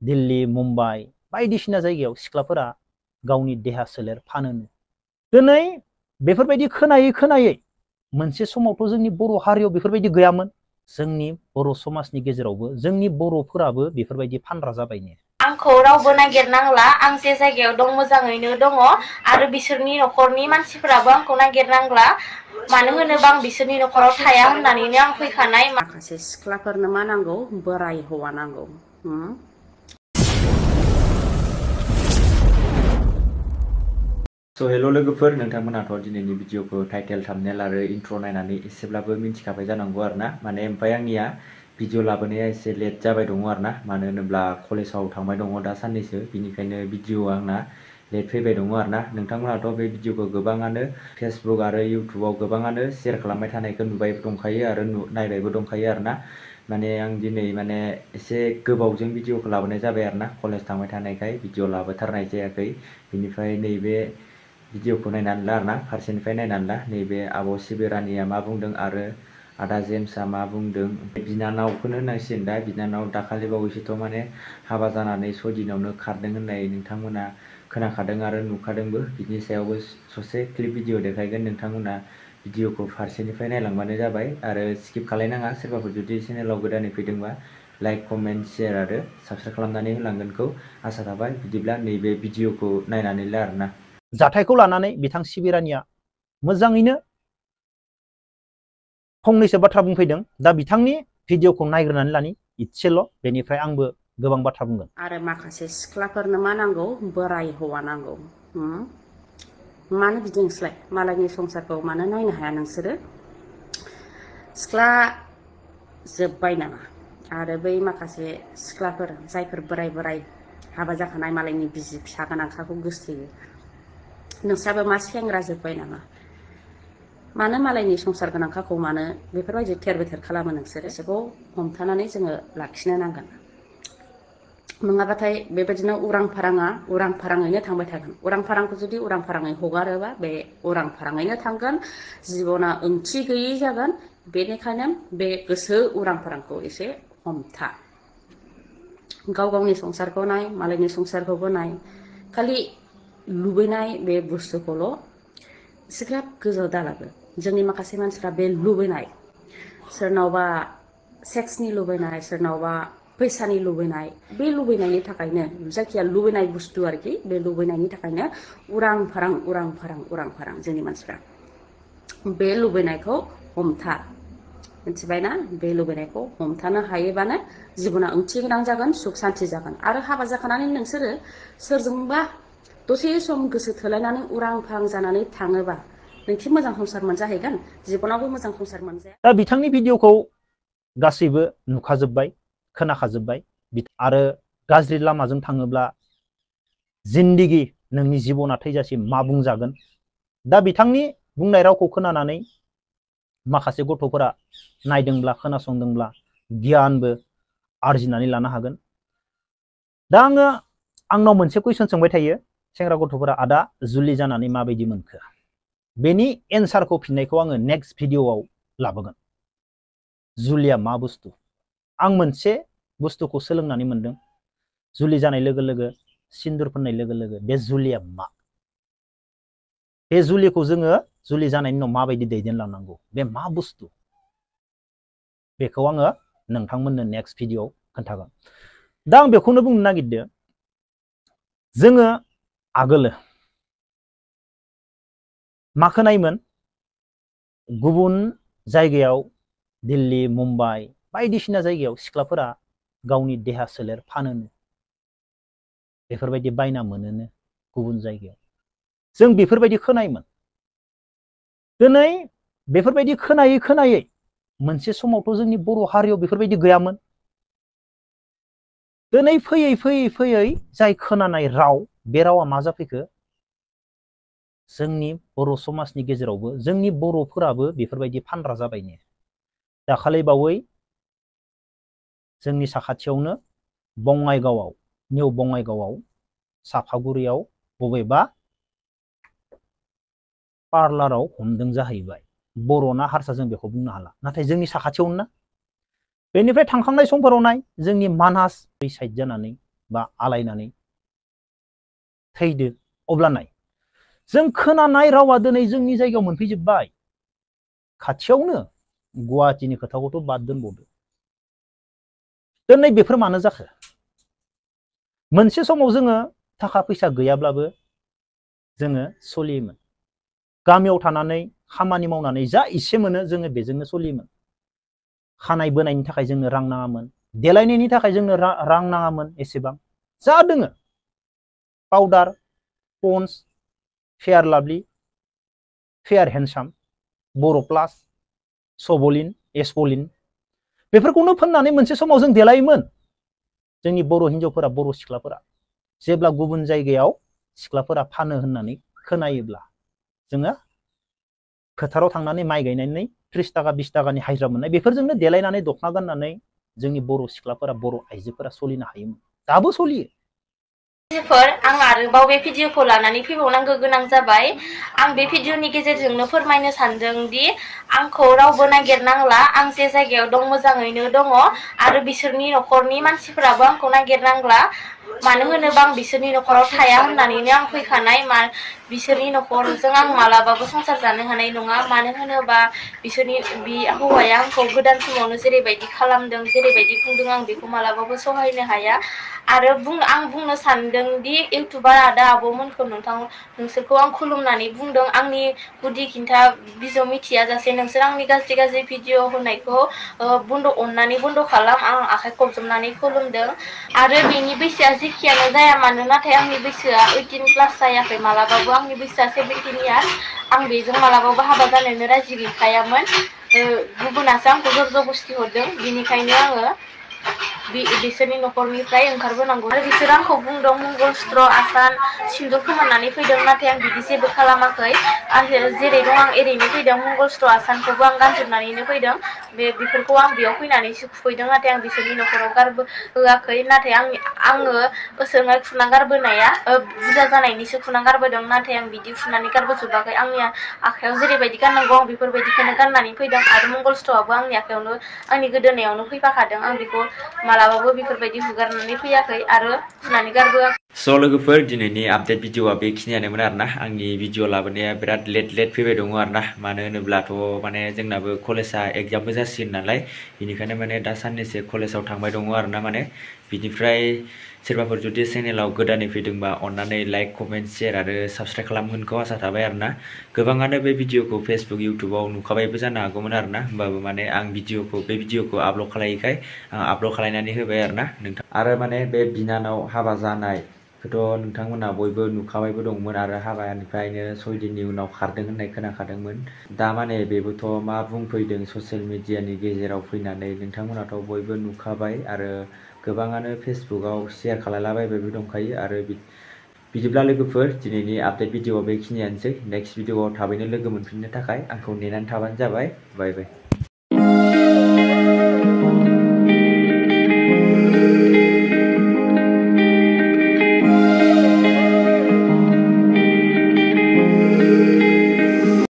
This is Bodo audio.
दिल्ली मुम्बाइ बायदिसिना जायगायाव सिख्लाफोरा गावनि देहा सोलेर फानोनो। दिनै बेफोरबायदि खोनायै खोनायै मोनसे समावथ' जोंनि बर' हारियाव बेफोरबायदि गैयामोन। जोंनि बर' समाजनि गेजेरावबो जोंनि बर'फोराबो बेफोरबायदि फानग्रा जाबायनो। आंखौ रावबो नागिरनांला, आं जे जायगायाव दं मोजाङैनो दङ आरो बिसोरनि न'खरनि मानसिफोराबो आंखौ नागिरनांला। मानो होनोबा आं बिसोरनि न'खराव थाया होननानैनो आं फैखानाय। माखासे सिख्लाफोरनो मा नांगौ? बोराय हौवा नांगौ। हेल' लोगोफोर, नोंथांमोनाथ' दिनैनि भिडिअखौ टाइटेल थाम्बनेल आरो इन्ट्र' नायनानै एसेब्लाबो मिन्थिखाबाय जानांगौ आरोना। माने ओमफ्राय आंनिया भिडिअ लाबोनाया एसे लेट जाबाय दङ आरोना। मानो होनोब्ला कलेजाव थांबाय दङ दा साननैसो, बिनिखायनो भिडिअआ आंना लेट फैबाय दङ आरोना। नोंथांमोनाथ' बे भिडिअखौ गोबाङानो फेसबुक आरो इउटुबाव गोबाङानो शेयार खालामबाय थानायखौ नुबाय दंखायो आरो नायबायबो दंखायो आरोना। माने आं दिनै माने एसे गोबावजों भिडिअखौ लाबोनाय जाबाय आरोना। कलेज थांबाय थानायखाय भिडिअ लाबोथारनाय जायाखै। बिनिफ्राय नैबे भिडिअखौ नायनानै ला आरोना, फारसेनिफ्राय नायनानै ला। नैबे आब' सिबिरानिया मा बुंदों आरो आदा जेम्सआ मा बुंदों। बिनानावखौनो होनांसिगोन दा। बिनानाव दाखालि बावैसोथ' माने हाबा जानानै 6 दिनावनो खारदों होननाय नोंथांमोना खोनाखादों आरो नुखादोंबो। बिनि सायावबो ससे क्लिप भिडिअ देखायगोन। नोंथांमोना भिडिअखौ फारसेनिफ्राय नायलांबानो जाबाय आरो स्किप खालायनाङा। सोरबाफोर जुदि चेनेलाव गोदानै फैदोंबा लाइक, कमेन्ट, शेयार आरो साबस्क्राइब खालामनानै होलांगोनखौ आसा थाबाय। बिदिब्ला नैबे भिडिअखौ नायनानै ला आरोना। जाथायखौ लानानै बिथां सिबिरानिया मोजाङैनो फंनैसो बाथ्रा बुंफैदों। दा बिथांनि भिडिअखौ नायग्रोनानै लानि इसेल', बेनिफ्राय आंबो गोबां बाथ्रा बुंगोन। आरो माखासे सिख्लाफोरनो मा नांगौ? बोराय हौवा नांगौ। मानो बिदि नोंसोरलाय? मालायनि संसारखौ मानो नायनो हाया नोंसोरो? सिख्ला जोब्बाय नामा? आरो बै माखासे सिख्लाफोर जायफोर बोराय हाबा जाखानाय मालायनि बिसि फिसा गोनांखाखौ गोसोथोयो, नोंस्राबो मा सेंग्रा जोब्बाय नामा? मानो मालायनि संसार गोनांखाखौ मानो बेफोरबायदि थेर बेथेर खालामो नोंसोरो? गोसोखौ हमथानानै जोङो लाखिनो नांगोन। नङाबाथाय बेबायदिनो उरां फाराङैनो थांबाय थागोन। उरां फारांखौ जुदि उरां फाराङै हगारोबा बे उरां फाराङैनो थांगोन, जिबना ओंथि गैयै जागोन। बेनिखायनो बे गोसो उरां फारांखौ एसे हमथा। गाव गावनि संसारखौ नाय, मालायनि संसारखौबो नाय। खालि लुबैनाय बे बुस्थुखौल' एसेग्राब गोजौआव दालाबो। जोंनि माखासे मानसिफ्रा बे लुबैनाय, सोरनावबा सेक्सनि लुबैनाय, सोरनावबा फैसानि लुबैनाय, बे लुबैनायनि थाखायनो जायखिया लुबैनाय बुस्थु आरोखि, बे लुबैनायनि थाखायनो उरां फारां जोंनि मानसिफ्रा। बे लुबैनायखौ हमथा, मिथिबायना? बे लुबैनायखौ हमथानो हायोबानो जिबना ओंथि गोनां जागोन, सुख सान्थि जागोन। आरो हाबा जाखानानै नोंसोरो सोरजोंबा दसे सम गोसो थोलायनानै उरां फारां जानानै थाङोबा नोंखि मोजां संसार मोनजाहैगोन? जिबनावबो मोजां संसार मोनजाया। दा बिथांनि भिडिअखौ गासैबो नुखाजोब्बाय, खोनाखाजोब्बाय। आरो गाज्रि लामाजों थाङोब्ला जिन्दिगि नोंनि जिबना थैजासिम मा बुंजागोन। दा बिथांनि बुंनाय रावखौ खोनानानै माखासे गथ'फोरा नायदोंब्ला, खोनासंदोंब्ला गियानबो आरजिनानै लानो हागोन। दा आंनाव मोनसे कुइसन सोंबाय थायो सेंग्रा गथ'फोरा, आदा जुलि जानानै माबायदि मोनखो? बेनि एन्सारखौ, फिननायखौ आङो नेक्स्ट भिडिअआव लाबोगोन। जुलिया मा बुस्थु? आं मोनसे बुस्थुखौ सोलोंनानै मोनदों। जुलि जानाय लोगो लोगो, सिन्दुर फोननाय लोगो लोगो, बे जुलिया मा? बे जुलिखौ जोङो जुलि जानायनि उनाव माबायदि दैदेनलांनांगौ, बे मा बुस्थु? बेखौ आङो नोंथांमोननो नेक्स्ट भिडिअआव खोन्थागोन। दा आं बेखौनो बुंनो नागिरदों, जोङो आगोलो मा खोनायोमोन? गुबुन जायगायाव दिल्ली, मुम्बाइ बायदिसिना जायगायाव सिख्लाफोरा गावनि देहा सोलेर फानोनो, बेफोरबायदि बायना मोनोनो गुबुन जायगायाव। जों बेफोरबायदि खोनायोमोन। दिनै बेफोरबायदि खोनायै खोनायै मोनसे समावथ' जोंनि बर' हारियाव बेफोरबायदि गैयामोन। दिनै फैयै फैयै फैयै जाय खोनानाय राव, बे रावा मा जाफैखो? जोंनि बर' समाजनि गेजेरावबो जोंनि बर'फोराबो बेफोरबायदि फानग्रा जाबायनो। दाखालि बावै जोंनि साखाथियावनो बङाइगावआव, निउ बङाइगावआव, सापागुरियाव बबेबा पार्लाराव हमदों जाहैबाय। बर'ना हारसा जों बेखौ बुंनो हाला, नाथाय जोंनि साखाथियावनो ना। बेनिफ्राय थांखांनाय समफोराव नाय, जोंनि मानास दै साइड जानानै बा आलायनानै थैदो अब्ला नाय जों खोनानाय रावा दिनै जोंनि जायगायाव मोनफैजोबबाय खाथियावनो गुवाहाटीनि खोथाखौथ' बाद दोनबावदो दिनै बेफोर मानो जाखो मोनसे समाव जोङो थाखा फैसा गैयाब्लाबो जोङो सोलियोमोन गामियाव थानानै खामानि मावनानै जा इसे मोनो जोङो बेजोंनो सोलियोमोन खानाय बोनायनि थाखाय जोंनो रां नाङामोन देलायनायनि थाखाय जोंनो रां नाङामोन एसेबां जा दोङो powder Pond's fair lovely fair handsome बर' प्लास सबलिन एसपलिन बेफोरखौनो फोननानै मोनसे समाव जों देलायोमोन जोंनि बर' हिन्जावफोरा बर' सिख्लाफोरा जेब्ला गुबुन जायगायाव सिख्लाफोरा फानो होननानै खोनायोब्ला जोङो फोथाराव थांनानै माइ गायनानै 30 थाखा 20 थाखानि हाजिरा मोननाय बेफोरजोंनो देलायनानै दखना गाननानै जोंनि बर' सिख्लाफोरा बर' आइजोफोरा सोलिनो हायोमोन दाबो सोलियो आं आरोबाव बे भिडिअखौ लानानै फैबावनांगौ गोनां जाबाय आं बे भिडिअनि गेजेरजोंनो फोरमायनो सानदों दि आंखौ रावबो नागिरनांला आं जे जायगायाव दं मोजाङैनो दङ आरो बिसोरनि न'खरनि मानसिफोराबो आंखौ नागिरनांला मानो होनोबा आं बिसोरनि न'खराव थाया होननानैनो आं फैखानाय बिसोरनि न'खरजों आं मालाबाबो संसार जानो हानाय नङा मानो होनोबा बिसोरनि बि हौवाया आंखौ गोदान समावनो जेरैबायदि खालामदों जेरैबायदि बुंदों आं बेखौ मालाबाबो सहायनो हाया आरो आं बुंनो सानदों दि इउटुबार आदा आब'मोनखौ नोंसोरखौ आं खुलुमनानै बुंदों आंनि गुदि खिन्था बिजौ मिथिया जासे नोंसोर आंनि गाज्रि भिडिअ होनायखौ अननानै बन्द' खालाम आं आखाइ खबजोबनानै खुलुमदों आरो बेनि बैसोआ जेखियानो जाया मानो नाथाय आंनि बैसोआ 18 प्लास जायाखै मालाबाबो आंनि बैसोआ 17 इयार्स आं बेजों मालाबाबो हाबा जानोनो राजि गैखायामोन गुबुनासो आंखौ जर जबस्ति हरदों बिनिखायनो आङो बिसोरनि न'खरनिफ्राय ओंखारबोनांगौ आरो बिसोर आंखौ बुंदों मंगलस्त्र आसान सिन्दुर खोमाननानै फैदों नाथाय आं बिदि जेबो खालामाखै जेरै दं आं एरैनो फैदों मंगलस्त्र आसानखौबो आं गानजोबनानैनो फैदों बेफोरखौ आं बेयाव फैनानैसो खुफैदों नाथाय आं बिसोरनि न'खराव होआखै नाथाय आङो ओजोंहाय खुना गारबोनाया बुरजा जानायनिसो खुना गारबोदों नाथाय आं बिदि खुनानै गारबोजोबाखै आंनि आखायाव जेरैबायदि गाननांगौ आं बेफोरबायदिखौनो गाननानै फैदों आरो मंगलस्त्रआबो आंनि आखायावनो आंनि गोदोनायावनो फैफाखादों आं बेखौ मालाबाबो बेफोरबायदि हुगारनानै फैयाखै आरो खुनानै गारबोआखै स' लोगोफोर दिनैनि आपडेट भिडिअआ बेखिनियानोमोन आरोना आंनि भिडिअ लाबोनाया बिराद लेट फैबाय दङ आरोना मानो होनोब्लाथ' माने जोंनाबो कलेजआ एग्जामबो जासिगोन नालाय बेनिखायनो माने दा साननैसो कलेजाव थांबाय दङ आरोना माने बिनिफ्राय सोरबाफोर जुदि चेनेलाव गोदानै फैदोंबा अन्नानै लाइक कमेन्ट शेयार आरो साबस्क्राइब खालामगोनखौ आसा थाबाय आरोना गोबाङानो बे भिडिअखौ फेसबुक इउटुबाव नुखाबायबो जानो हागौमोन आरोना होमबाबो माने आं बे भिडिअखौ आपल'ड खालायैखाय आं आपल'ड खालायनानै होबाय आरोना नोंथां आरो माने बे बिनानाव हाबा जानायखौथ' नोंथांमोना बयबो नुखाबायबो दंमोन आरो हाबानिफ्रायनो 6 दिननि उनाव खारदों होननाय खोनाखादोंमोन दा माने बेबोथ' मा बुंफैदों ससियेल मिडियानि गेजेराव फैनानै नोंथांमोनाथ' बयबो नुखाबाय आरो गोबाङानो फेसबुकआव शेयार खालायलाबायबायबो दंखायो आरो बिदिब्ला लोगोफोर दिनैनि आपडेट भिडिअआ बेखिनियानोसै नेक्स्ट भिडिअआव थाबैनो लोगो मोनफिननो थाखाय आंखौ नेनानै थाबानो जाबाय बाय बाय